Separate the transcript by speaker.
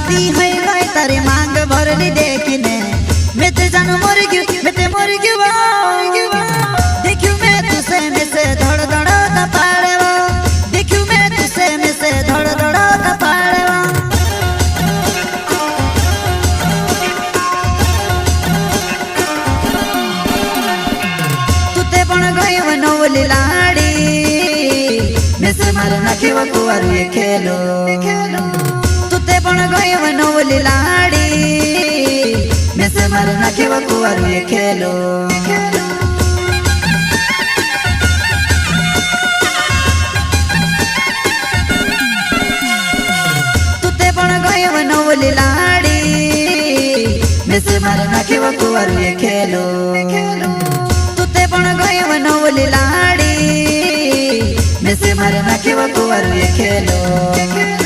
Speaker 1: हाथी है गए तारी मांग भरली देखने मेते जानू मर गयो देखू मैं तुसे में से धड़ धड़ ता पाड़वा देखू मैं तुसे में से धड़ धड़ ता पाड़वा तुते पण गई वनोली लाड़ी में से मार नाखिव कुवारू ये खेलो तुते पण गई वनोली लाड़ी में से मार नाखिव कुवारू ये खेलो तुते पण गई वनोली लाड़ी में से मार नाखिव कुवारू ये खेलो तुते पण गई वनोली लाड़ी में से मार नाखिव कुवारू ये खेलो।